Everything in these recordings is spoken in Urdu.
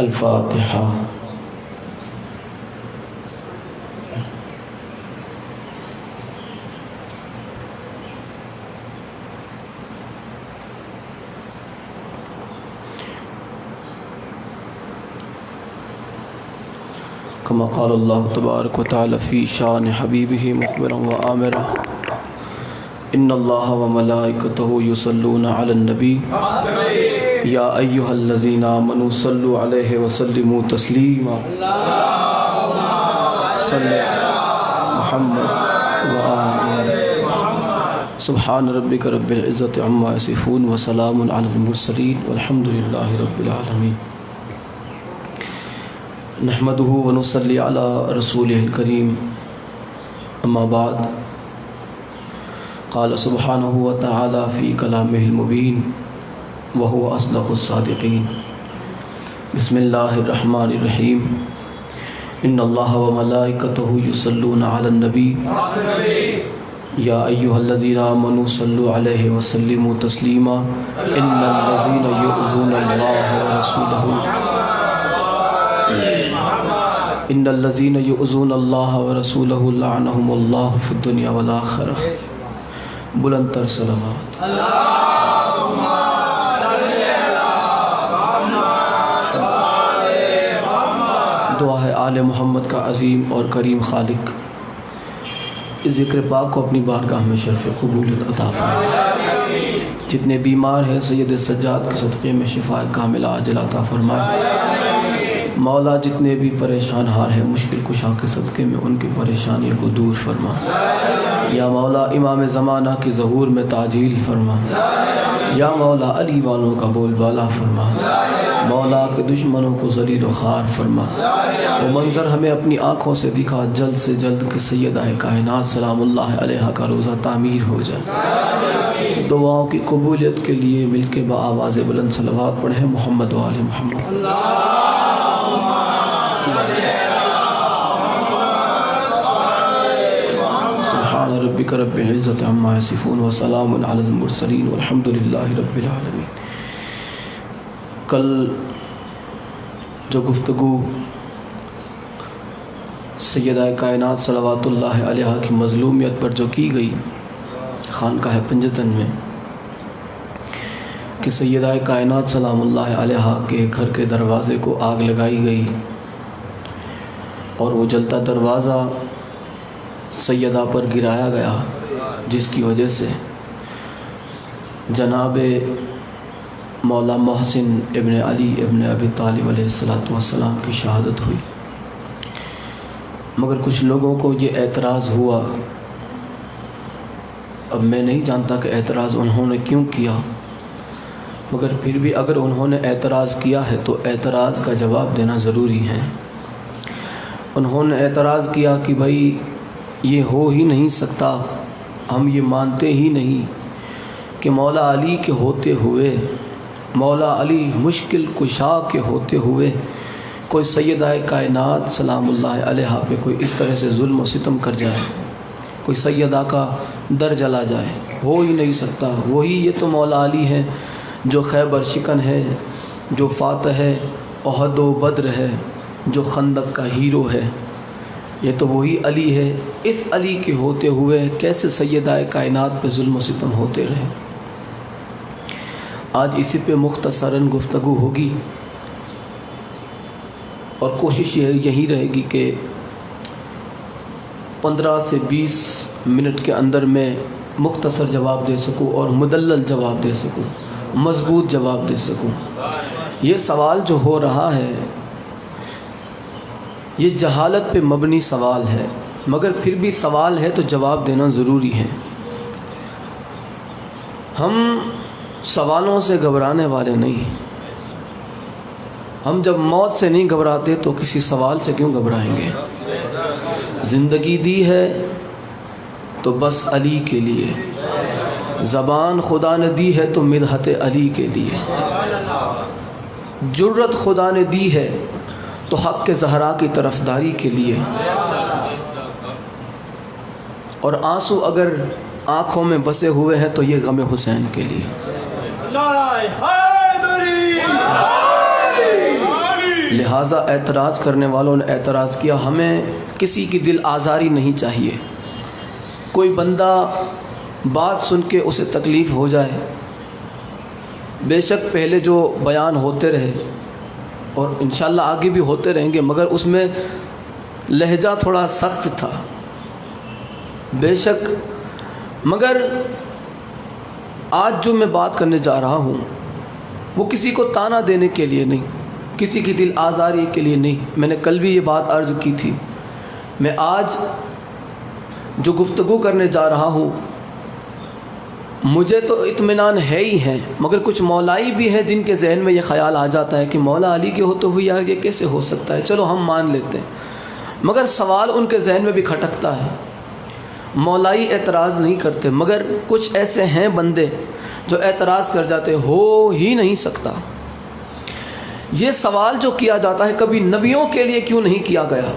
الفاتحہ۔ کما قال اللہ تبارک و تعالی فی شان حبیبہ مخبرا و آمرا ان اللہ و ملائکتہ یصلون علی النبی یا ایہا الذین آمنوا صلوا علیہ وسلموا تسلیما صلی محمد و آلہ سبحان ربک رب العزت عما یصفون وسلام علی المرسلین والحمد للہ رب العالمین۔ نحمده ونصلی علی رسولہ الکریم، اما بعد، قال سبحانہ وتعالی فی کلامہ المبین وہو اصدق الصادقین۔ بسم اللہ الرحمن الرحیم۔ ان اللہ وملائکتہ یصلون علی النبی یا ایہا الذین آمنوا صلوا علیہ وسلموا تسلیما ان الذین یؤذون اللہ ورسولہ ان الذین یؤذون اللہ ورسولہ لعنہم اللہ فی الدنیا والآخرہ۔ بلند تر صلوات۔ دعا ہے آل محمد کا عظیم اور کریم خالق اس ذکر پاک کو اپنی بارگاہ میں شرف قبولیت عطا فرمائے۔ جتنے بیمار ہیں سید سجاد کے صدقے میں شفا کاملہ عاجلہ عطا فرمائے۔ مولا جتنے بھی پریشان حال ہیں مشکل کشا کے صدقے میں ان کی پریشانیوں کو دور فرما۔ یا مولا امام زمانہ کی ظہور میں تعجیل فرما۔ یا مولا علی والوں کا بول بالا فرما۔ مولا کے دشمنوں کو ذلیل و خوار فرما۔ وہ منظر ہمیں اپنی آنکھوں سے دکھا جلد سے جلد کہ سیدہ کائنات سلام اللہ علیہا کا روزہ تعمیر ہو جائے۔ دعاؤں کی قبولیت کے لیے مل کے بآواز بلند صلوات پڑھیں محمد و آل محمد۔ سبحان ربک رب العزت عما یصفون وسلام علی المرسلین والحمد للہ رب العالمین۔ کل جو گفتگو سیدہ کائنات صلوات اللہ علیہا کی مظلومیت پر جو کی گئی خانقاہ پنجتن میں کہ سیدہ کائنات سلام اللہ علیہا کے گھر کے دروازے کو آگ لگائی گئی اور وہ جلتا دروازہ سیدہ پر گرایا گیا، جس کی وجہ سے جناب مولا محسن ابن علی ابن ابی طالب علیہ السلام کی شہادت ہوئی۔ مگر کچھ لوگوں کو یہ اعتراض ہوا، اب میں نہیں جانتا کہ اعتراض انہوں نے کیوں کیا، مگر پھر بھی اگر انہوں نے اعتراض کیا ہے تو اعتراض کا جواب دینا ضروری ہے۔ انہوں نے اعتراض کیا کہ بھائی یہ ہو ہی نہیں سکتا، ہم یہ مانتے ہی نہیں کہ مولا علی کے ہوتے ہوئے، مولا علی مشکل کشا کے ہوتے ہوئے کوئی سیدہ کائنات سلام اللہ علیہا پہ کوئی اس طرح سے ظلم و ستم کر جائے، کوئی سیدہ کا در جلا جائے، ہو ہی نہیں سکتا۔ وہی یہ تو مولا علی ہے جو خیبر شکن ہے، جو فاتح ہے احد و بدر ہے، جو خندق کا ہیرو ہے، یہ تو وہی علی ہے۔ اس علی کے ہوتے ہوئے کیسے سیدہ کائنات پہ ظلم و ستم ہوتے رہے؟ آج اسی پہ مختصراً گفتگو ہوگی اور کوشش یہی رہے گی کہ 15 سے 20 منٹ کے اندر میں مختصر جواب دے سکوں اور مدلل جواب دے سکوں، مضبوط جواب دے سکوں۔ یہ سوال جو ہو رہا ہے یہ جہالت پہ مبنی سوال ہے، مگر پھر بھی سوال ہے تو جواب دینا ضروری ہے۔ ہم سوالوں سے گھبرانے والے نہیں، ہم جب موت سے نہیں گھبراتے تو کسی سوال سے کیوں گھبرائیں گے؟ زندگی دی ہے تو بس علی کے لیے، زبان خدا نے دی ہے تو مدحت علی کے لیے، جرت خدا نے دی ہے تو حق کے زہرا کی طرفداری کے لیے، اور آنسو اگر آنکھوں میں بسے ہوئے ہیں تو یہ غم حسین کے لیے۔ لہٰذا اعتراض کرنے والوں نے اعتراض کیا ہمیں کسی کی دل آزاری نہیں چاہیے، کوئی بندہ بات سن کے اسے تکلیف ہو جائے، بے شک پہلے جو بیان ہوتے رہے اور انشاءاللہ آگے بھی ہوتے رہیں گے، مگر اس میں لہجہ تھوڑا سخت تھا بے شک، مگر آج جو میں بات کرنے جا رہا ہوں وہ کسی کو تانا دینے کے لیے نہیں، کسی کی دل آزاری کے لیے نہیں۔ میں نے کل بھی یہ بات عرض کی تھی، میں آج جو گفتگو کرنے جا رہا ہوں مجھے تو اطمینان ہے ہی ہے، مگر کچھ مولائی بھی ہے جن کے ذہن میں یہ خیال آ جاتا ہے کہ مولا علی کے ہوتے ہوئے یار یہ کیسے ہو سکتا ہے، چلو ہم مان لیتے ہیں، مگر سوال ان کے ذہن میں بھی کھٹکتا ہے۔ مولائی اعتراض نہیں کرتے، مگر کچھ ایسے ہیں بندے جو اعتراض کر جاتے، ہو ہی نہیں سکتا۔ یہ سوال جو کیا جاتا ہے کبھی نبیوں کے لیے کیوں نہیں کیا گیا؟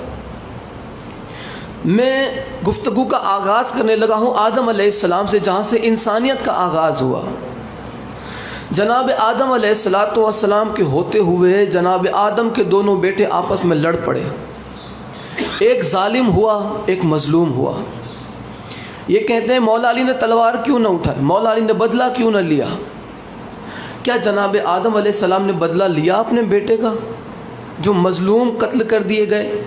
میں گفتگو کا آغاز کرنے لگا ہوں آدم علیہ السلام سے، جہاں سے انسانیت کا آغاز ہوا۔ جناب آدم علیہ السلام کے ہوتے ہوئے جناب آدم کے دونوں بیٹے آپس میں لڑ پڑے، ایک ظالم ہوا ایک مظلوم ہوا۔ یہ کہتے ہیں مولا علی نے تلوار کیوں نہ اٹھائی، مولا علی نے بدلہ کیوں نہ لیا؟ کیا جناب آدم علیہ السلام نے بدلہ لیا اپنے بیٹے کا؟ جو مظلوم قتل کر دیے گئے،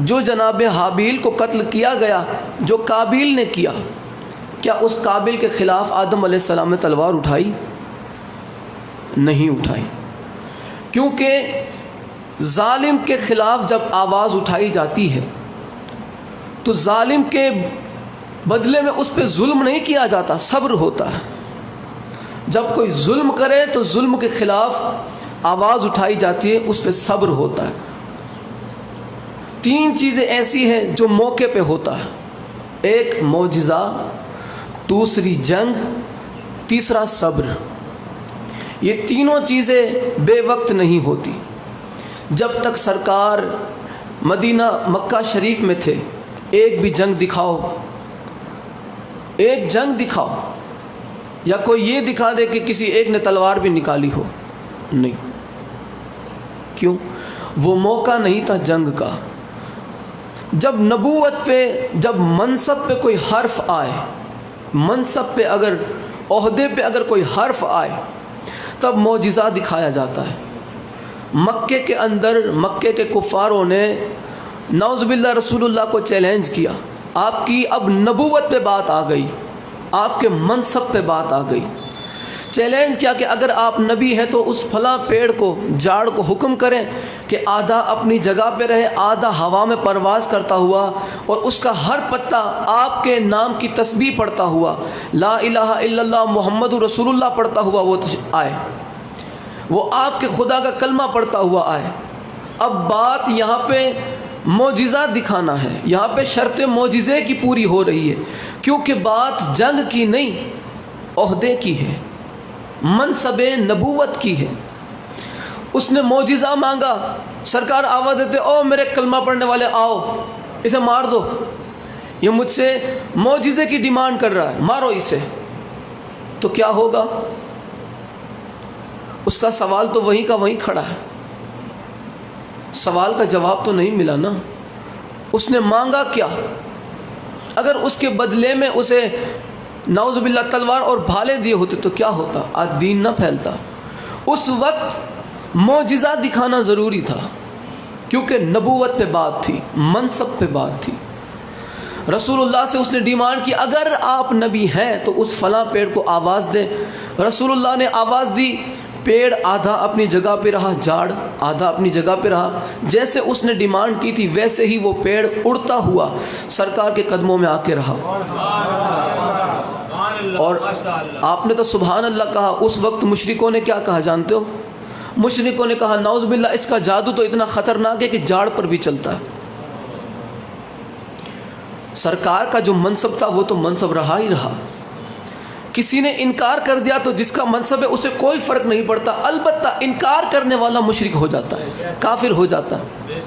جو جناب حابیل کو قتل کیا گیا، جو قابیل نے کیا، کیا اس قابیل کے خلاف آدم علیہ السلام نے تلوار اٹھائی؟ نہیں اٹھائی، کیونکہ ظالم کے خلاف جب آواز اٹھائی جاتی ہے تو ظالم کے بدلے میں اس پہ ظلم نہیں کیا جاتا، صبر ہوتا ہے۔ جب کوئی ظلم کرے تو ظلم کے خلاف آواز اٹھائی جاتی ہے، اس پہ صبر ہوتا ہے۔ تین چیزیں ایسی ہیں جو موقع پہ ہوتا ہے، ایک معجزہ، دوسری جنگ، تیسرا صبر۔ یہ تینوں چیزیں بے وقت نہیں ہوتی۔ جب تک سرکار مدینہ مکہ شریف میں تھے، ایک بھی جنگ دکھاؤ، ایک جنگ دکھاؤ، یا کوئی یہ دکھا دے کہ کسی ایک نے تلوار بھی نکالی ہو، نہیں۔ کیوں؟ وہ موقع نہیں تھا جنگ کا۔ جب نبوت پہ، جب منصب پہ کوئی حرف آئے، منصب پہ اگر، عہدے پہ اگر کوئی حرف آئے تب معجزہ دکھایا جاتا ہے۔ مکے کے اندر مکے کے کفاروں نے نعوذ باللہ رسول اللہ کو چیلنج کیا، آپ کی اب نبوت پہ بات آ گئی، آپ کے منصب پہ بات آ گئی۔ چیلنج کیا کہ اگر آپ نبی ہیں تو اس فلاں پیڑ کو، جاڑ کو حکم کریں کہ آدھا اپنی جگہ پہ رہے، آدھا ہوا میں پرواز کرتا ہوا، اور اس کا ہر پتا آپ کے نام کی تسبیح پڑھتا ہوا، لا الہ الا اللہ محمد رسول اللہ پڑھتا ہوا وہ آئے، وہ آپ کے خدا کا کلمہ پڑھتا ہوا آئے۔ اب بات یہاں پہ معجزہ دکھانا ہے، یہاں پہ شرط معجزے کی پوری ہو رہی ہے، کیونکہ بات جنگ کی نہیں، عہدے کی ہے، منصب نبوت کی ہے۔ اس نے معجزہ مانگا، سرکار آواز دیتے، او میرے کلمہ پڑھنے والے آؤ، اسے مار دو، یہ مجھ سے معجزے کی ڈیمانڈ کر رہا ہے، مارو اسے۔ تو کیا ہوگا؟ اس کا سوال تو وہیں کا وہیں کھڑا ہے، سوال کا جواب تو نہیں ملا نا۔ اس نے مانگا کیا؟ اگر اس کے بدلے میں اسے نعوذ باللہ تلوار اور بھالے دیے ہوتے تو کیا ہوتا؟ آج دین نہ پھیلتا۔ اس وقت معجزہ دکھانا ضروری تھا، کیونکہ نبوت پہ بات تھی، منصب پہ بات تھی۔ رسول اللہ سے اس نے ڈیمانڈ کی، اگر آپ نبی ہیں تو اس فلاں پیڑ کو آواز دیں۔ رسول اللہ نے آواز دی، پیڑ آدھا اپنی جگہ پہ رہا، جاڑ آدھا اپنی جگہ پہ رہا، جیسے اس نے ڈیمانڈ کی تھی ویسے ہی وہ پیڑ اڑتا ہوا سرکار کے قدموں میں آ کے رہا۔ اور آپ نے تو سبحان اللہ کہا، اس وقت مشرکوں نے کیا کہا جانتے ہو؟ مشرکوں نے کہا نعوذ باللہ اس کا جادو تو اتنا خطرناک ہے کہ جاڑ پر بھی چلتا ہے۔ سرکار کا جو منصب تھا وہ تو منصب رہا ہی رہا۔ کسی نے انکار کر دیا تو جس کا منصب ہے اسے کوئی فرق نہیں پڑتا، البتہ انکار کرنے والا مشرک ہو جاتا ہے، کافر ہو جاتا ہے۔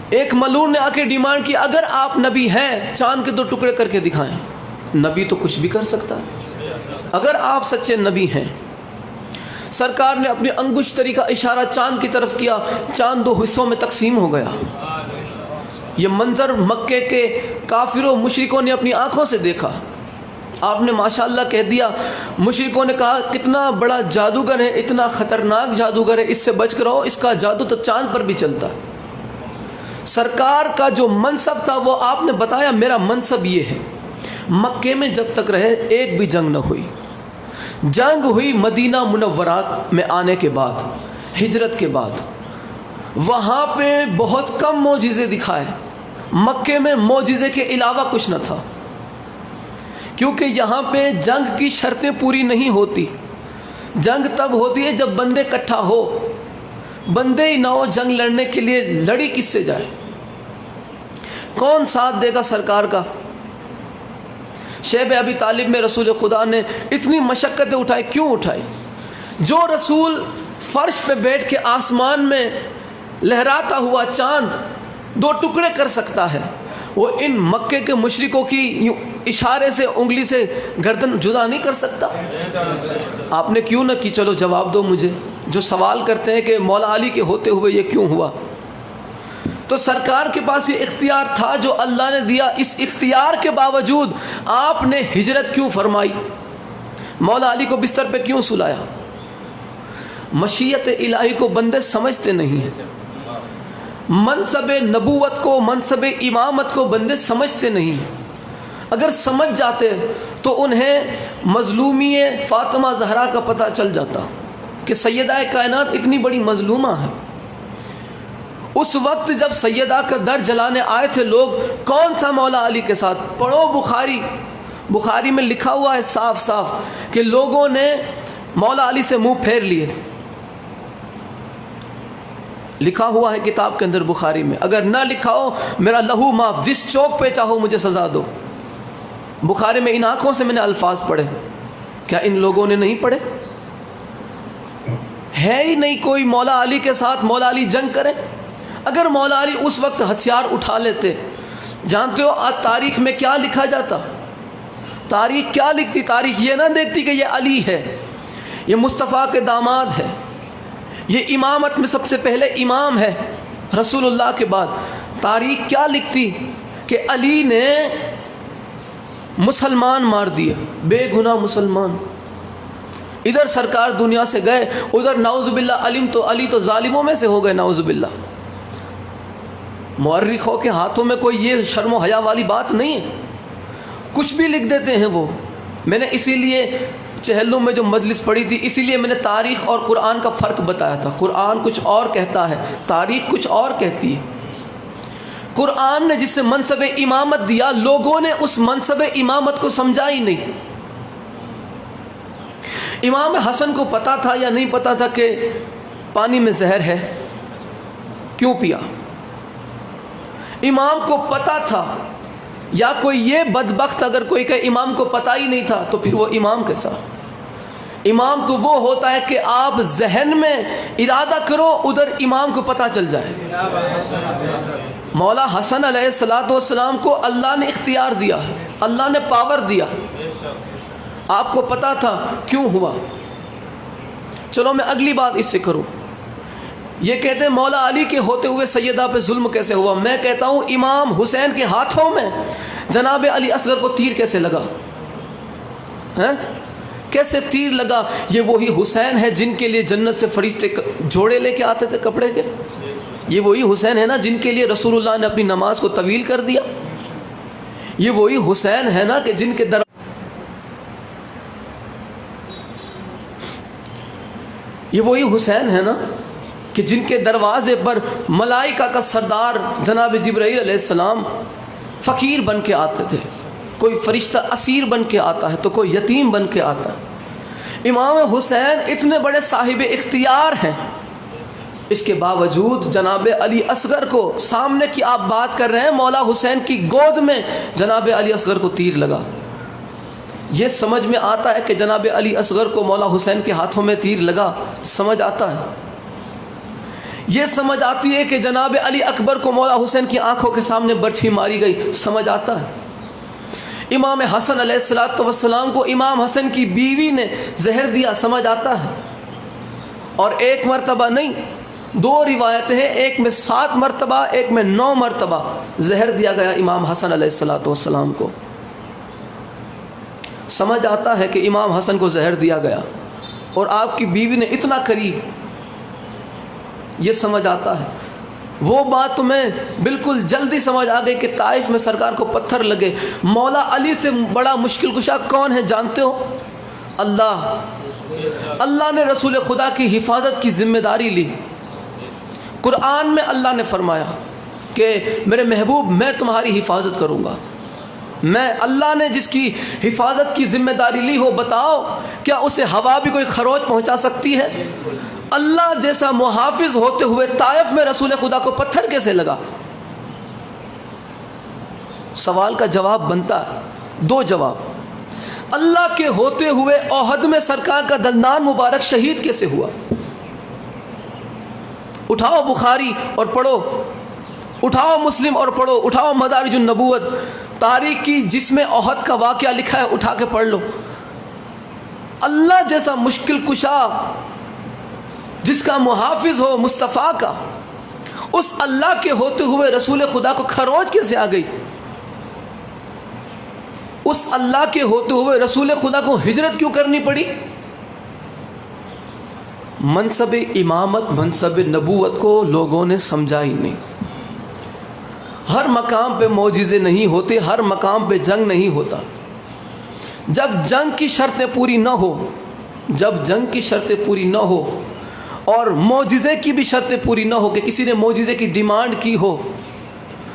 ایک ملعون نے آ کے ڈیمانڈ کی، اگر آپ نبی ہیں چاند کے 2 ٹکڑے کر کے دکھائیں۔ نبی تو کچھ بھی کر سکتا ہے، اگر آپ سچے نبی ہیں سرکار نے اپنی انگشتری کا اشارہ چاند کی طرف کیا، چاند 2 حصوں میں تقسیم ہو گیا۔ یہ منظر مکے کے کافروں مشرکوں نے اپنی آنکھوں سے دیکھا۔ آپ نے ماشاءاللہ کہہ دیا۔ مشرکوں نے کہا کتنا بڑا جادوگر ہے، اتنا خطرناک جادوگر ہے، اس سے بچ کر رہو، اس کا جادو تو چاند پر بھی چلتا ہے۔ سرکار کا جو منصب تھا وہ آپ نے بتایا، میرا منصب یہ ہے۔ مکے میں جب تک رہے ایک بھی جنگ نہ ہوئی۔ جنگ ہوئی مدینہ منورات میں آنے کے بعد، ہجرت کے بعد۔ وہاں پہ بہت کم معجزے دکھائے۔ مکے میں معجزے کے علاوہ کچھ نہ تھا، کیونکہ یہاں پہ جنگ کی شرطیں پوری نہیں ہوتی۔ جنگ تب ہوتی ہے جب بندے اکٹھا ہو، بندے ہی نہ ہو جنگ لڑنے کے لیے، لڑی کس سے جائے؟ کون ساتھ دے گا سرکار کا؟ شیب ابی طالب میں رسول خدا نے اتنی مشقتیں اٹھائی، کیوں اٹھائی؟ جو رسول فرش پہ بیٹھ کے آسمان میں لہراتا ہوا چاند 2 ٹکڑے کر سکتا ہے، وہ ان مکے کے مشرکوں کی اشارے سے، انگلی سے گردن جدا نہیں کر سکتا؟ آپ نے کیوں نہ کی؟ چلو جواب دو مجھے، جو سوال کرتے ہیں کہ مولا علی کے ہوتے ہوئے یہ کیوں ہوا۔ تو سرکار کے پاس یہ اختیار تھا جو اللہ نے دیا، اس اختیار کے باوجود آپ نے ہجرت کیوں فرمائی؟ مولا علی کو بستر پہ کیوں سلایا؟ مشیت الہی کو بندے سمجھتے نہیں ہیں، منصب نبوت کو، منصب امامت کو بندے سمجھتے نہیں ہیں۔ اگر سمجھ جاتے تو انہیں مظلومی فاطمہ زہرا کا پتہ چل جاتا کہ سیدہ کائنات اتنی بڑی مظلومہ ہے۔ اس وقت جب سیدہ کا در جلانے آئے تھے لوگ، کون تھا مولا علی کے ساتھ؟ پڑھو بخاری میں لکھا ہوا ہے صاف صاف کہ لوگوں نے مولا علی سے منہ پھیر لیے تھے۔ لکھا ہوا ہے کتاب کے اندر بخاری میں، اگر نہ لکھا ہو میرا لہو معاف، جس چوک پہ چاہو مجھے سزا دو۔ بخاری میں ان آنکھوں سے میں نے الفاظ پڑھے، کیا ان لوگوں نے نہیں پڑھے؟ ہے ہی نہیں کوئی مولا علی کے ساتھ مولا علی جنگ کرے۔ اگر مولا علی اس وقت ہتھیار اٹھا لیتے، جانتے ہو آج تاریخ میں کیا لکھا جاتا؟ تاریخ کیا لکھتی؟ تاریخ یہ نہ دیکھتی کہ یہ علی ہے، یہ مصطفیٰ کے داماد ہے، یہ امامت میں سب سے پہلے امام ہے رسول اللہ کے بعد۔ تاریخ کیا لکھتی کہ علی نے مسلمان مار دیا، بے گناہ مسلمان۔ ادھر سرکار دنیا سے گئے، ادھر نعوذ باللہ علی تو ظالموں میں سے ہو گئے، نعوذ باللہ۔ مورخوں کے ہاتھوں میں کوئی یہ شرم و حیا والی بات نہیں ہے، کچھ بھی لکھ دیتے ہیں وہ۔ میں نے اسی لیے چہلم میں جو مجلس پڑھی تھی، اسی لیے میں نے تاریخ اور قرآن کا فرق بتایا تھا۔ قرآن کچھ اور کہتا ہے، تاریخ کچھ اور کہتی ہے۔ قرآن نے جس سے منصب امامت دیا، لوگوں نے اس منصب امامت کو سمجھا ہی نہیں۔ امام حسن کو پتا تھا یا نہیں پتا تھا کہ پانی میں زہر ہے؟ کیوں پیا؟ امام کو پتا تھا، یا کوئی یہ بدبخت اگر کوئی کہ امام کو پتا ہی نہیں تھا تو پھر وہ امام کیسا؟ امام تو وہ ہوتا ہے کہ آپ ذہن میں ارادہ کرو، ادھر امام کو پتا چل جائے۔ مولا حسن علیہ السلام کو اللہ نے اختیار دیا، اللہ نے پاور دیا، آپ کو پتا تھا، کیوں ہوا؟ چلو میں اگلی بات اس سے کروں۔ یہ کہتے ہیں مولا علی کے ہوتے ہوئے سیدہ پہ ظلم کیسے ہوا؟ میں کہتا ہوں امام حسین کے ہاتھوں میں جناب علی اصغر کو تیر کیسے لگا؟ کیسے تیر لگا؟ یہ وہی حسین ہے جن کے لیے جنت سے فرشتے جوڑے لے کے آتے تھے کپڑے کے؟ یہ وہی حسین ہے نا جن کے لیے رسول اللہ نے اپنی نماز کو طویل کر دیا؟ یہ وہی حسین ہے نا کہ جن کے یہ وہی حسین ہے نا کہ جن کے دروازے پر ملائکہ کا سردار جناب جبرائیل علیہ السلام فقیر بن کے آتے تھے۔ کوئی فرشتہ اسیر بن کے آتا ہے تو کوئی یتیم بن کے آتا ہے۔ امام حسین اتنے بڑے صاحب اختیار ہیں، اس کے باوجود جناب علی اصغر کو، سامنے کی آپ بات کر رہے ہیں، مولا حسین کی گود میں جناب علی اصغر کو تیر لگا۔ یہ سمجھ میں آتا ہے کہ جناب علی اصغر کو مولا حسین کے ہاتھوں میں تیر لگا؟ سمجھ آتا ہے؟ یہ سمجھ آتی ہے کہ جناب علی اکبر کو مولا حسین کی آنکھوں کے سامنے برچھی ماری گئی؟ سمجھ آتا ہے؟ امام حسن علیہ السلام کو امام حسن کی بیوی نے زہر دیا؟ سمجھ آتا ہے؟ اور ایک مرتبہ نہیں، 2 روایتیں ہیں، ایک میں 7 مرتبہ، ایک میں 9 مرتبہ زہر دیا گیا امام حسن علیہ السلام کو۔ سمجھ آتا ہے کہ امام حسن کو زہر دیا گیا اور آپ کی بیوی نے اتنا قریب، یہ سمجھ آتا ہے۔ وہ بات تو میں بالکل جلدی سمجھ آ گئی کہ طائف میں سرکار کو پتھر لگے۔ مولا علی سے بڑا مشکل کشا کون ہے جانتے ہو؟ اللہ۔ اللہ نے رسول خدا کی حفاظت کی ذمہ داری لی۔ قرآن میں اللہ نے فرمایا کہ میرے محبوب میں تمہاری حفاظت کروں گا۔ میں اللہ نے جس کی حفاظت کی ذمہ داری لی ہو، بتاؤ کیا اسے ہوا بھی کوئی خروچ پہنچا سکتی ہے؟ اللہ جیسا محافظ ہوتے ہوئے طائف میں رسول خدا کو پتھر کیسے لگا؟ سوال کا جواب بنتا ہے 2 جواب۔ اللہ کے ہوتے ہوئے احد میں سرکار کا دندان مبارک شہید کیسے ہوا؟ اٹھاؤ بخاری اور پڑھو، اٹھاؤ مسلم اور پڑھو، اٹھاؤ مدارج النبوت، تاریخ کی جس میں احد کا واقعہ لکھا ہے اٹھا کے پڑھ لو۔ اللہ جیسا مشکل کشا، جس کا محافظ ہو مصطفیٰ کا، اس اللہ کے ہوتے ہوئے رسول خدا کو خروچ کیسے آ گئی؟ اس اللہ کے ہوتے ہوئے رسول خدا کو ہجرت کیوں کرنی پڑی؟ منصب امامت، منصب نبوت کو لوگوں نے سمجھا ہی نہیں۔ ہر مقام پہ معجزے نہیں ہوتے، ہر مقام پہ جنگ نہیں ہوتا۔ جب جنگ کی شرطیں پوری نہ ہو، جب جنگ کی شرطیں پوری نہ ہو اور معجزے کی بھی شرطیں پوری نہ ہو کہ کسی نے معجزے کی ڈیمانڈ کی ہو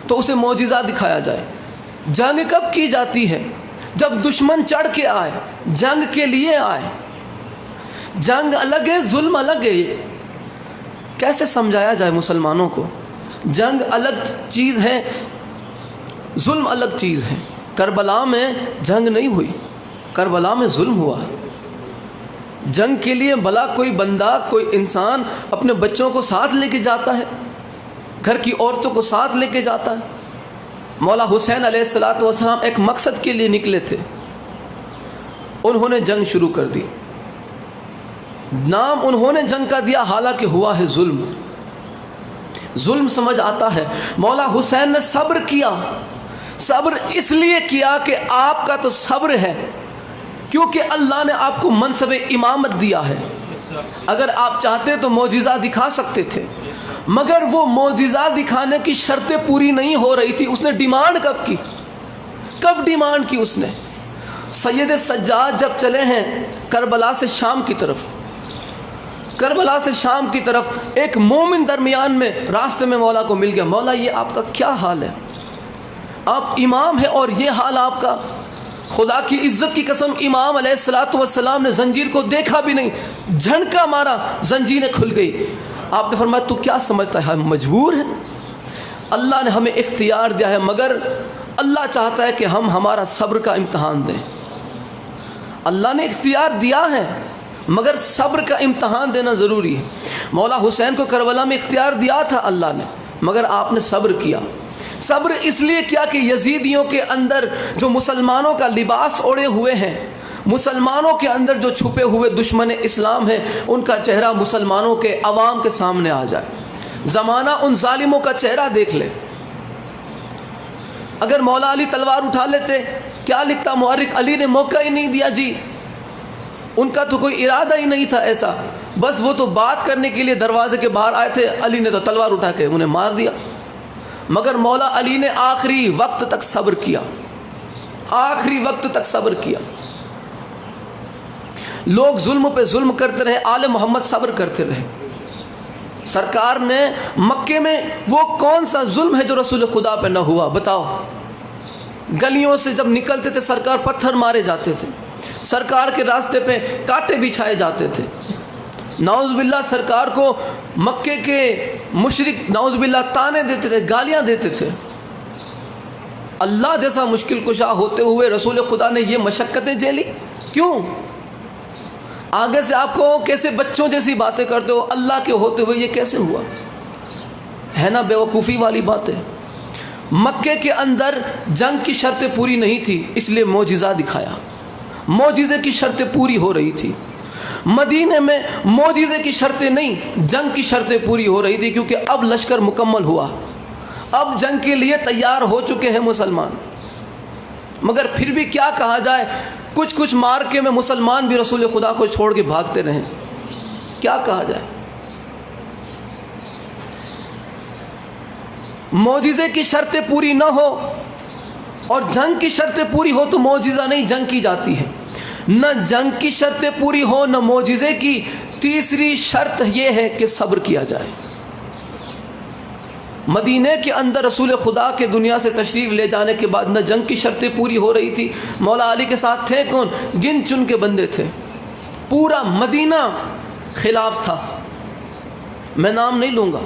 تو اسے معجزہ دکھایا جائے۔ جنگ کب کی جاتی ہے؟ جب دشمن چڑھ کے آئے، جنگ کے لیے آئے۔ جنگ الگ ہے، ظلم الگ ہے۔ کیسے سمجھایا جائے مسلمانوں کو؟ جنگ الگ چیز ہے، ظلم الگ چیز ہے۔ کربلا میں جنگ نہیں ہوئی، کربلا میں ظلم ہوا ہے۔ جنگ کے لیے بھلا کوئی بندہ، کوئی انسان اپنے بچوں کو ساتھ لے کے جاتا ہے، گھر کی عورتوں کو ساتھ لے کے جاتا ہے۔ مولا حسین علیہ السلام ایک مقصد کے لیے نکلے تھے، انہوں نے جنگ شروع کر دی۔ نام انہوں نے جنگ کا دیا، حالانکہ ہوا ہے ظلم۔ ظلم سمجھ آتا ہے۔ مولا حسین نے صبر کیا، صبر اس لیے کیا کہ آپ کا تو صبر ہے، کیونکہ اللہ نے آپ کو منصب امامت دیا ہے۔ اگر آپ چاہتے تو معجزہ دکھا سکتے تھے، مگر وہ معجزہ دکھانے کی شرطیں پوری نہیں ہو رہی تھی۔ اس نے ڈیمانڈ کب کی؟ کب ڈیمانڈ کی اس نے؟ سید سجاد جب چلے ہیں کربلا سے شام کی طرف، کربلا سے شام کی طرف ایک مومن درمیان میں راستے میں مولا کو مل گیا۔ مولا یہ آپ کا کیا حال ہے؟ آپ امام ہیں اور یہ حال آپ کا؟ خدا کی عزت کی قسم، امام علیہ السلام نے زنجیر کو دیکھا بھی نہیں، جھنکا مارا، زنجیریں کھل گئی۔ آپ نے فرمایا تو کیا سمجھتا ہے ہم مجبور ہیں؟ اللہ نے ہمیں اختیار دیا ہے، مگر اللہ چاہتا ہے کہ ہم ہمارا صبر کا امتحان دیں۔ اللہ نے اختیار دیا ہے، مگر صبر کا امتحان دینا ضروری ہے۔ مولا حسین کو کربلا میں اختیار دیا تھا اللہ نے، مگر آپ نے صبر کیا۔ صبر اس لیے کیا کہ یزیدیوں کے اندر جو مسلمانوں کا لباس اوڑھے ہوئے ہیں، مسلمانوں کے اندر جو چھپے ہوئے دشمن اسلام ہیں، ان کا چہرہ مسلمانوں کے عوام کے سامنے آ جائے۔ زمانہ ان ظالموں کا چہرہ دیکھ لے۔ اگر مولا علی تلوار اٹھا لیتے، کیا لکھتا مورخ، علی نے موقع ہی نہیں دیا جی، ان کا تو کوئی ارادہ ہی نہیں تھا ایسا، بس وہ تو بات کرنے کے لیے دروازے کے باہر آئے تھے، علی نے تو تلوار اٹھا کے انہیں مار دیا۔ مگر مولا علی نے آخری وقت تک صبر کیا، آخری وقت تک صبر کیا۔ لوگ ظلم پہ ظلم کرتے رہے، آل محمد صبر کرتے رہے۔ سرکار نے مکے میں وہ کون سا ظلم ہے جو رسول خدا پہ نہ ہوا؟ بتاؤ۔ گلیوں سے جب نکلتے تھے سرکار پتھر مارے جاتے تھے، سرکار کے راستے پہ کانٹے بچھائے جاتے تھے۔ نعوذ باللہ سرکار کو مکے کے مشرک نعوذ باللہ تانے دیتے تھے، گالیاں دیتے تھے۔ اللہ جیسا مشکل کشا ہوتے ہوئے رسول خدا نے یہ مشقتیں جھیلی، کیوں؟ آگے سے آپ کو کیسے بچوں جیسی باتیں کرتے ہو، اللہ کے ہوتے ہوئے یہ کیسے ہوا؟ ہے نا بیوقوفی والی باتیں۔ مکے کے اندر جنگ کی شرطیں پوری نہیں تھی، اس لیے معجزہ دکھایا۔ معجزے کی شرطیں پوری ہو رہی تھی۔ مدینے میں معجزے کی شرطیں نہیں، جنگ کی شرطیں پوری ہو رہی تھی، کیونکہ اب لشکر مکمل ہوا، اب جنگ کے لیے تیار ہو چکے ہیں مسلمان۔ مگر پھر بھی کیا کہا جائے، کچھ مارکے میں مسلمان بھی رسول خدا کو چھوڑ کے بھاگتے رہے، کیا کہا جائے۔ معجزے کی شرطیں پوری نہ ہو اور جنگ کی شرطیں پوری ہو تو معجزہ نہیں، جنگ کی جاتی ہے۔ نہ جنگ کی شرطیں پوری ہو نہ معجزے کی، تیسری شرط یہ ہے کہ صبر کیا جائے۔ مدینے کے اندر رسول خدا کے دنیا سے تشریف لے جانے کے بعد نہ جنگ کی شرطیں پوری ہو رہی تھی، مولا علی کے ساتھ تھے کون؟ گن چن کے بندے تھے، پورا مدینہ خلاف تھا۔ میں نام نہیں لوں گا،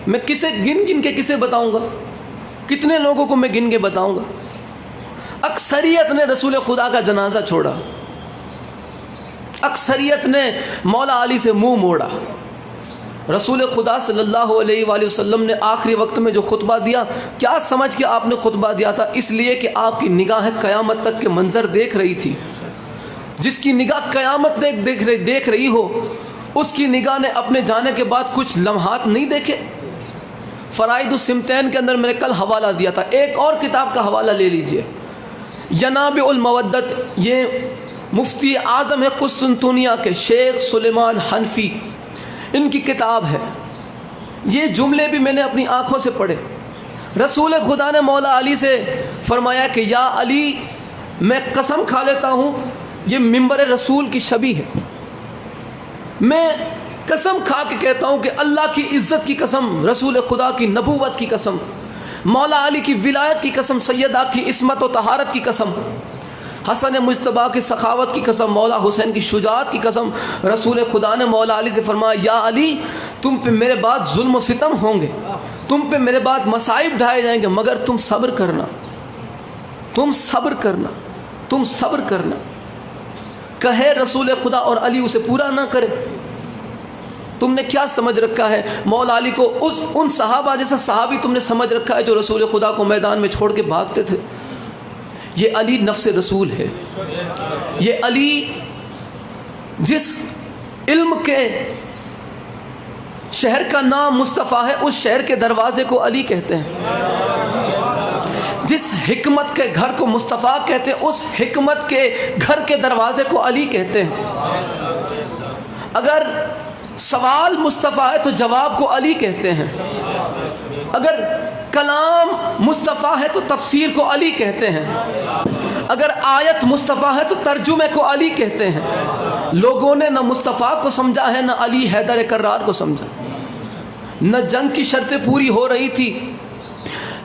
میں کسے گن کے کسے بتاؤں گا، کتنے لوگوں کو میں گن کے بتاؤں گا۔ اکثریت نے رسول خدا کا جنازہ چھوڑا، اکثریت نے مولا علی سے منہ موڑا۔ رسول خدا صلی اللہ علیہ وآلہ وسلم نے آخری وقت میں جو خطبہ دیا، کیا سمجھ کے آپ نے خطبہ دیا تھا؟ اس لیے کہ آپ کی نگاہ قیامت تک کے منظر دیکھ رہی تھی۔ جس کی نگاہ قیامت دیکھ رہی ہو، اس کی نگاہ نے اپنے جانے کے بعد کچھ لمحات نہیں دیکھے۔ فرائض السمتین کے اندر میں نے کل حوالہ دیا تھا، ایک اور کتاب کا حوالہ لے لیجئے، ینابع المودت، یہ مفتی اعظم ہے قسطنطنیہ کے شیخ سلیمان حنفی، ان کی کتاب ہے۔ یہ جملے بھی میں نے اپنی آنکھوں سے پڑھے۔ رسول خدا نے مولا علی سے فرمایا کہ یا علی، میں قسم کھا لیتا ہوں، یہ منبر رسول کی شبیہ ہے، میں قسم کھا کے کہتا ہوں کہ اللہ کی عزت کی قسم، رسول خدا کی نبوت کی قسم، مولا علی کی ولایت کی قسم، سیدہ کی عصمت و طہارت کی قسم، حسن مجتبیٰ کی سخاوت کی قسم، مولا حسین کی شجاعت کی قسم، رسول خدا نے مولا علی سے فرمایا یا علی، تم پہ میرے بعد ظلم و ستم ہوں گے، تم پہ میرے بعد مصائب ڈھائے جائیں گے، مگر تم صبر کرنا، تم صبر کرنا، تم صبر کرنا۔ کہے رسول خدا اور علی اسے پورا نہ کرے۔ تم نے کیا سمجھ رکھا ہے مولا علی کو؟ ان صحابہ جیسا صحابی تم نے سمجھ رکھا ہے جو رسول خدا کو میدان میں چھوڑ کے بھاگتے تھے؟ یہ علی نفس رسول ہے، یہ علی جس علم کے شہر کا نام مصطفیٰ ہے، اس شہر کے دروازے کو علی کہتے ہیں۔ جس حکمت کے گھر کو مصطفیٰ کہتے ہیں، اس حکمت کے گھر کے دروازے کو علی کہتے ہیں۔ اگر سوال مصطفیٰ ہے تو جواب کو علی کہتے ہیں، اگر کلام مصطفیٰ ہے تو تفسیر کو علی کہتے ہیں، اگر آیت مصطفیٰ ہے تو ترجمے کو علی کہتے ہیں۔ لوگوں نے نہ مصطفیٰ کو سمجھا ہے، نہ علی حیدر کرار کو سمجھا۔ نہ جنگ کی شرطیں پوری ہو رہی تھی،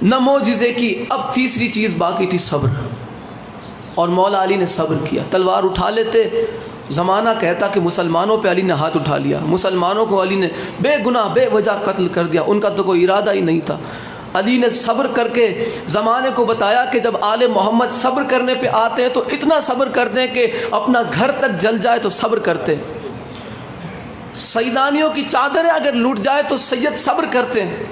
نہ معجزے کی، اب تیسری چیز باقی تھی، صبر۔ اور مولا علی نے صبر کیا۔ تلوار اٹھا لیتے، زمانہ کہتا کہ مسلمانوں پہ علی نے ہاتھ اٹھا لیا، مسلمانوں کو علی نے بے گناہ بے وجہ قتل کر دیا، ان کا تو کوئی ارادہ ہی نہیں تھا۔ علی نے صبر کر کے زمانے کو بتایا کہ جب آل محمد صبر کرنے پہ آتے ہیں تو اتنا صبر کرتے ہیں کہ اپنا گھر تک جل جائے تو صبر کرتے ہیں، سیدانیوں کی چادریں اگر لوٹ جائے تو سید صبر کرتے ہیں،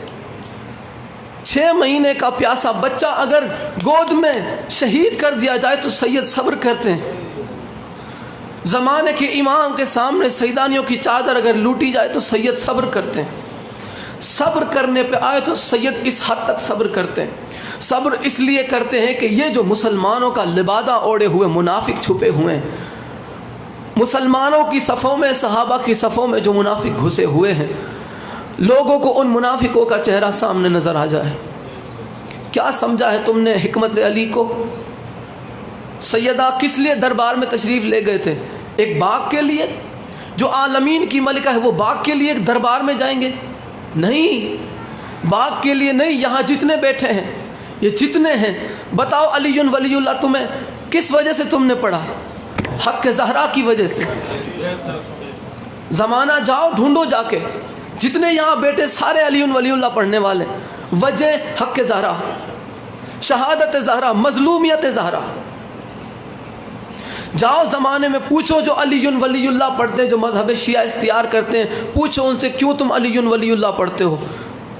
6 مہینے کا پیاسا بچہ اگر گود میں شہید کر دیا جائے تو سید صبر کرتے ہیں۔ زمانے کے امام کے سامنے سیدانیوں کی چادر اگر لوٹی جائے تو سید صبر کرتے ہیں۔ صبر کرنے پہ آئے تو سید اس حد تک صبر کرتے ہیں۔ صبر اس لیے کرتے ہیں کہ یہ جو مسلمانوں کا لبادہ اوڑے ہوئے منافق چھپے ہوئے ہیں، مسلمانوں کی صفوں میں، صحابہ کی صفوں میں جو منافق گھسے ہوئے ہیں، لوگوں کو ان منافقوں کا چہرہ سامنے نظر آ جائے۔ کیا سمجھا ہے تم نے حکمت علی کو؟ سیدہ کس لیے دربار میں تشریف لے گئے تھے؟ ایک باغ کے لیے؟ جو عالمین کی ملکہ ہے وہ باغ کے لیے دربار میں جائیں گے؟ نہیں، باغ کے لیے نہیں۔ یہاں جتنے بیٹھے ہیں، یہ جتنے ہیں، بتاؤ علی ولی اللہ تمہیں کس وجہ سے تم نے پڑھا؟ حق زہرا کی وجہ سے۔ زمانہ جاؤ ڈھونڈو جا کے، جتنے یہاں بیٹھے سارے علی ولی اللہ پڑھنے والے۔ وجہ حق زہرا، شہادت زہرا، مظلومیت زہرا۔ جاؤ زمانے میں پوچھو جو علی ولی اللہ پڑھتے ہیں، جو مذہب شیعہ اختیار کرتے ہیں، پوچھو ان سے کیوں تم علی ولی اللہ پڑھتے ہو؟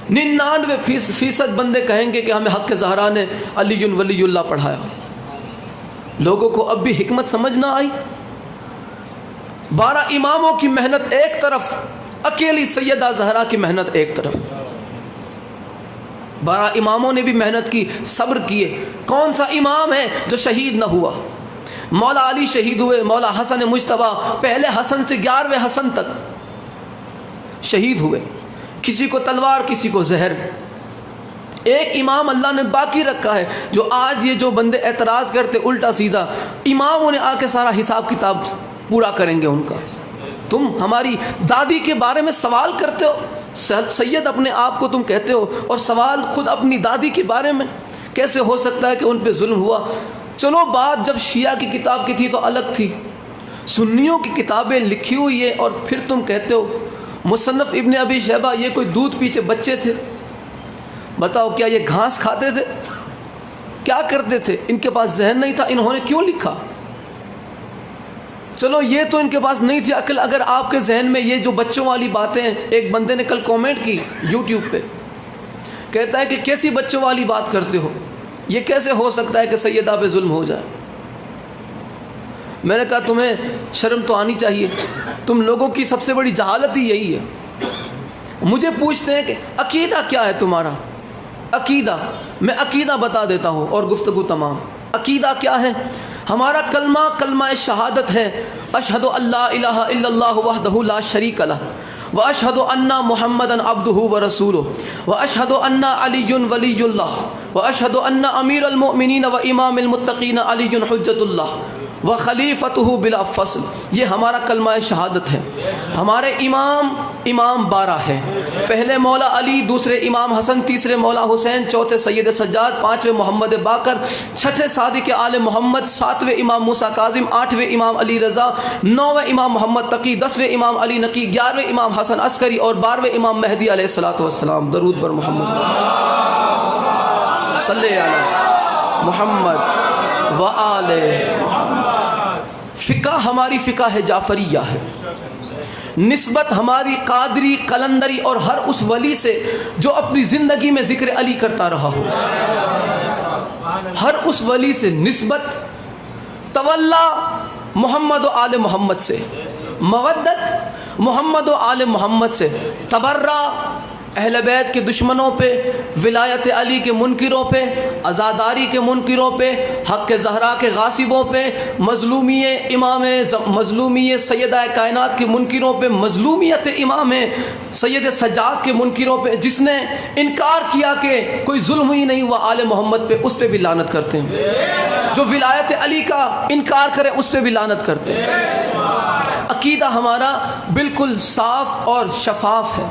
99% بندے کہیں گے کہ ہمیں حق زہرا نے علی ولی اللہ پڑھایا۔ لوگوں کو اب بھی حکمت سمجھ نہ آئی؟ 12 اماموں کی محنت ایک طرف، اکیلی سیدہ زہرا کی محنت ایک طرف۔ 12 اماموں نے بھی محنت کی، صبر کیے۔ کون سا امام ہے جو شہید نہ ہوا؟ مولا علی شہید ہوئے، مولا حسن مجتبیٰ پہلے حسن سے 11ویں حسن تک شہید ہوئے، کسی کو تلوار کسی کو زہر۔ ایک امام اللہ نے باقی رکھا ہے، جو آج یہ جو بندے اعتراض کرتے الٹا سیدھا، امام انہیں آ کے سارا حساب کتاب پورا کریں گے ان کا۔ تم ہماری دادی کے بارے میں سوال کرتے ہو، سید اپنے آپ کو تم کہتے ہو، اور سوال خود اپنی دادی کے بارے میں کیسے ہو سکتا ہے کہ ان پہ ظلم ہوا؟ چلو بات جب شیعہ کی کتاب کی تھی تو الگ تھی، سنیوں کی کتابیں لکھی ہوئی ہے، اور پھر تم کہتے ہو مصنف ابن ابی شیبہ یہ کوئی دودھ پیچھے بچے تھے؟ بتاؤ کیا یہ گھاس کھاتے تھے؟ کیا کرتے تھے؟ ان کے پاس ذہن نہیں تھا، انہوں نے کیوں لکھا؟ چلو یہ تو ان کے پاس نہیں تھی عقل، اگر آپ کے ذہن میں یہ جو بچوں والی باتیں ہیں، ایک بندے نے کل کامنٹ کی یوٹیوب پہ، کہتا ہے کہ کیسی بچوں والی بات کرتے ہو، یہ کیسے ہو سکتا ہے کہ سیدہ پہ ظلم ہو جائے؟ میں نے کہا تمہیں شرم تو آنی چاہیے، تم لوگوں کی سب سے بڑی جہالت ہی یہی ہے۔ مجھے پوچھتے ہیں کہ عقیدہ کیا ہے تمہارا؟ عقیدہ میں عقیدہ بتا دیتا ہوں اور گفتگو تمام۔ عقیدہ کیا ہے؟ ہمارا کلمہ شہادت ہے، اشہد اللہ الہ الا اللہ وحدہ لا شریک لہ واشہد ان محمدا عبدہ ورسولہ واشہد ان علی ولی اللہ واشہد ان امیر المؤمنین و امام المتقین علی حجۃ اللہ وخلیفتہ بلا فصل۔ یہ ہمارا کلمہ شہادت ہے۔ ہمارے امام 12 ہیں، پہلے مولا علی، دوسرے امام حسن، تیسرے مولا حسین، چوتھے سید سجاد، 5ویں محمد باقر، 6ٹھے صادق آل محمد، 7ویں امام موسیٰ کاظم، 8ویں امام علی رضا، 9ویں امام محمد تقی، 10ویں امام علی نقی، 11ویں امام حسن عسکری، اور 12ویں امام مہدی علیہ السلام۔ درود بر محمد صلی علی محمد و آل محمد۔ فقہ ہماری فقہ ہے جعفریہ ہے، نسبت ہماری قادری، قلندری اور ہر اس ولی سے جو اپنی زندگی میں ذکر علی کرتا رہا ہو، ہر اس ولی سے نسبت، تولا محمد و آل محمد سے، مودت محمد و آل محمد سے، تبرہ اہل بیت کے دشمنوں پہ، ولایت علی کے منکروں پہ، عزاداری کے منکروں پہ، حق زہرا کے غاصبوں پہ، مظلومی سیدہ کائنات کے منکروں پہ، مظلومیت امام سید سجاد کے منکروں پہ، جس نے انکار کیا کہ کوئی ظلم ہی نہیں ہوا آل محمد پہ، اس پہ بھی لعنت کرتے ہیں۔ جو ولایت علی کا انکار کرے اس پہ بھی لعنت کرتے ہیں۔ عقیدہ ہمارا بالکل صاف اور شفاف ہے۔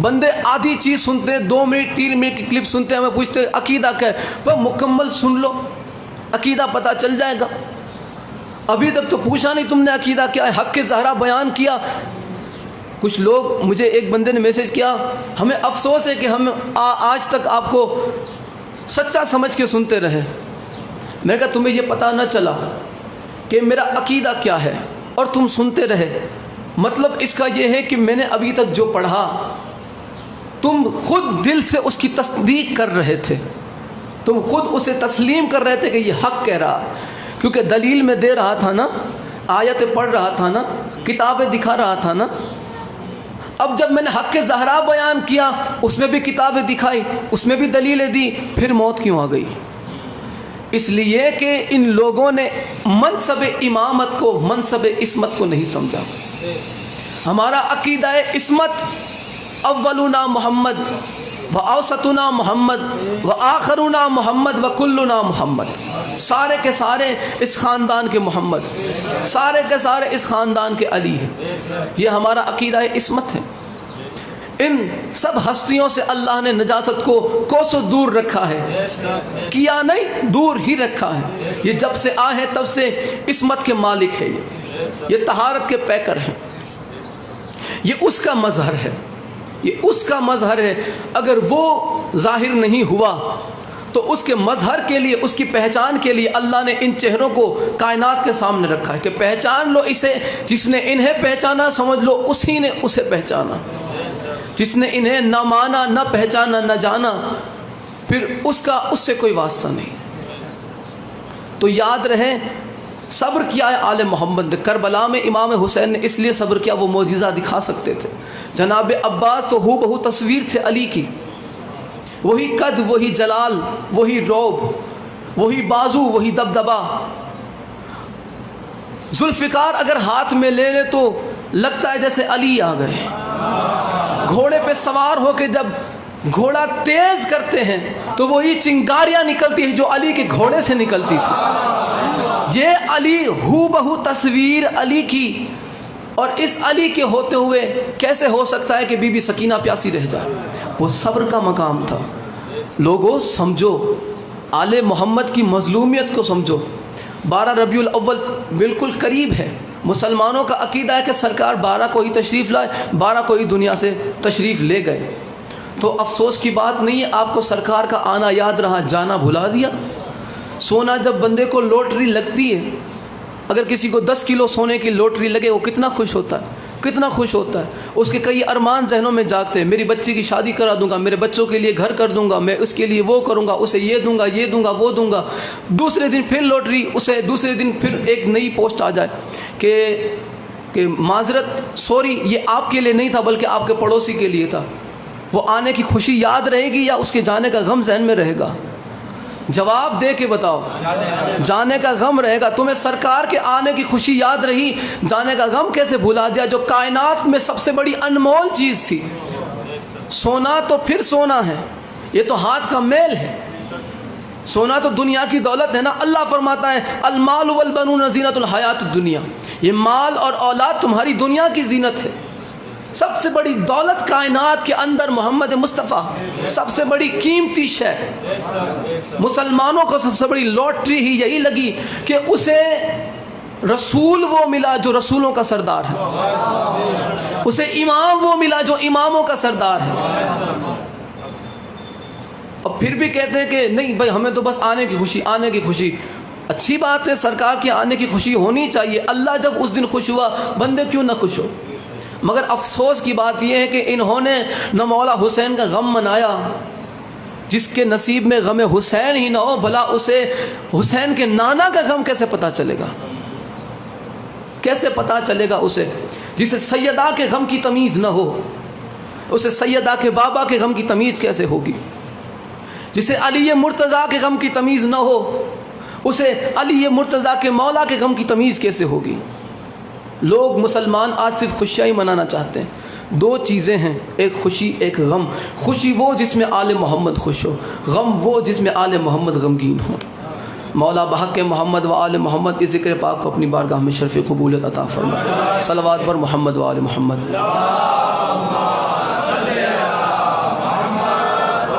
بندے آدھی چیز سنتے ہیں، 2 منٹ 3 منٹ کی کلپ سنتے ہیں، ہمیں پوچھتے ہیں عقیدہ کیا ہے؟ وہ مکمل سن لو، عقیدہ پتہ چل جائے گا۔ ابھی تک تو پوچھا نہیں تم نے عقیدہ کیا ہے، حق زہرا بیان کیا۔ کچھ لوگ، مجھے ایک بندے نے میسج کیا، ہمیں افسوس ہے کہ ہم آج تک آپ کو سچا سمجھ کے سنتے رہے۔ میں نے کہا تمہیں یہ پتہ نہ چلا کہ میرا عقیدہ کیا ہے اور تم سنتے رہے، مطلب اس کا یہ ہے کہ میں نے ابھی تک جو پڑھا تم خود دل سے اس کی تصدیق کر رہے تھے، تم خود اسے تسلیم کر رہے تھے کہ یہ حق کہہ رہا، کیونکہ دلیل میں دے رہا تھا نا، آیتیں پڑھ رہا تھا نا، کتابیں دکھا رہا تھا نا۔ اب جب میں نے حق زہرا بیان کیا، اس میں بھی کتابیں دکھائی، اس میں بھی دلیلیں دی، پھر موت کیوں آ گئی؟ اس لیے کہ ان لوگوں نے منصب امامت کو، منصب عصمت کو نہیں سمجھا۔ ہمارا عقیدہ عصمت، اولنا محمد و اوسطنا محمد و آخرنا محمد و کلنا محمد، سارے کے سارے اس خاندان کے محمد، سارے کے سارے اس خاندان کے علی ہیں۔ یہ ہمارا عقیدہ عصمت ہے۔ ان سب ہستیوں سے اللہ نے نجاست کو کوسوں دور رکھا ہے، کیا نہیں، دور ہی رکھا ہے۔ یہ جب سے آئے تب سے عصمت کے مالک ہے، یہ طہارت کے پیکر ہیں، یہ اس کا مظہر ہے، یہ اس کا مظہر ہے۔ اگر وہ ظاہر نہیں ہوا تو اس کے مظہر کے لیے، اس کی پہچان کے لیے اللہ نے ان چہروں کو کائنات کے سامنے رکھا ہے کہ پہچان لو اسے۔ جس نے انہیں پہچانا سمجھ لو اسی نے اسے پہچانا، جس نے انہیں نہ مانا، نہ پہچانا، نہ جانا، پھر اس کا اس سے کوئی واسطہ نہیں۔ تو یاد رہے صبر کیا ہے آل محمد نے. کربلا میں امام حسین نے اس لیے صبر کیا, وہ معجزہ دکھا سکتے تھے. جناب عباس تو ہو بہو تصویر تھے علی کی, وہی قد, وہی جلال, وہی روب, وہی بازو, وہی دبدبا. ذوالفقار اگر ہاتھ میں لے لے تو لگتا ہے جیسے علی آ گئے. گھوڑے پہ سوار ہو کے جب گھوڑا تیز کرتے ہیں تو وہی چنگاریاں نکلتی ہیں جو علی کے گھوڑے سے نکلتی تھی. یہ علی ہو بہو تصویر علی کی, اور اس علی کے ہوتے ہوئے کیسے ہو سکتا ہے کہ بی بی سکینہ پیاسی رہ جائے؟ وہ صبر کا مقام تھا. لوگوں سمجھو, آل محمد کی مظلومیت کو سمجھو. 12 ربیع الاول بالکل قریب ہے. مسلمانوں کا عقیدہ ہے کہ سرکار 12 کو ہی تشریف لائے, 12 کو ہی دنیا سے تشریف لے گئے. تو افسوس کی بات نہیں ہے, آپ کو سرکار کا آنا یاد رہا, جانا بھلا دیا. سونا جب بندے کو لوٹری لگتی ہے, اگر کسی کو 10 کلو سونے کی لوٹری لگے وہ کتنا خوش ہوتا ہے, کتنا خوش ہوتا ہے. اس کے کئی ارمان ذہنوں میں جاگتے ہیں, میری بچی کی شادی کرا دوں گا, میرے بچوں کے لیے گھر کر دوں گا, میں اس کے لیے وہ کروں گا, اسے یہ دوں گا, یہ دوں گا, وہ دوں گا. دوسرے دن پھر لوٹری, اسے دوسرے دن پھر ایک نئی پوسٹ آ جائے کہ معذرت, سوری, یہ آپ کے لیے نہیں تھا بلکہ آپ کے پڑوسی کے لیے تھا. وہ آنے کی خوشی یاد رہے گی یا اس کے جانے کا غم ذہن میں رہے گا؟ جواب دے کے بتاؤ. جانے کا غم رہے گا. تمہیں سرکار کے آنے کی خوشی یاد رہی, جانے کا غم کیسے بھلا دیا؟ جو کائنات میں سب سے بڑی انمول چیز تھی. سونا تو پھر سونا ہے, یہ تو ہاتھ کا میل ہے. سونا تو دنیا کی دولت ہے نا. اللہ فرماتا ہے المال والبنون زینت الحیات الدنیا, یہ مال اور اولاد تمہاری دنیا کی زینت ہے. سب سے بڑی دولت کائنات کے اندر محمد مصطفیٰ, سب سے بڑی قیمتی شے. مسلمانوں کو سب سے بڑی لوٹری ہی یہی لگی کہ اسے رسول وہ ملا جو رسولوں کا سردار ہے, اسے امام وہ ملا جو اماموں کا سردار ہے. اور پھر بھی کہتے ہیں کہ نہیں بھائی ہمیں تو بس آنے کی خوشی, آنے کی خوشی. اچھی بات ہے, سرکار کے آنے کی خوشی ہونی چاہیے. اللہ جب اس دن خوش ہوا, بندے کیوں نہ خوش ہو؟ مگر افسوس کی بات یہ ہے کہ انہوں نے نہ مولا حسین کا غم منایا. جس کے نصیب میں غم حسین ہی نہ ہو, بھلا اسے حسین کے نانا کا غم کیسے پتہ چلے گا؟ کیسے پتہ چلے گا اسے جسے سیدہ کے غم کی تمیز نہ ہو؟ اسے سیدہ کے بابا کے غم کی تمیز کیسے ہوگی؟ جسے علی مرتضیٰ کے غم کی تمیز نہ ہو, اسے علی مرتضیٰ کے مولا کے غم کی تمیز کیسے ہوگی؟ لوگ مسلمان آج صرف خوشیاں ہی منانا چاہتے ہیں. 2 چیزیں ہیں, ایک خوشی, ایک غم. خوشی وہ جس میں آل محمد خوش ہو, غم وہ جس میں آل محمد غمگین ہو. مولا بحق محمد و آل محمد اس ذکر پاک کو اپنی بارگاہ میں شرف قبولیت عطا فرمائے. صلوات پر محمد و آل محمد.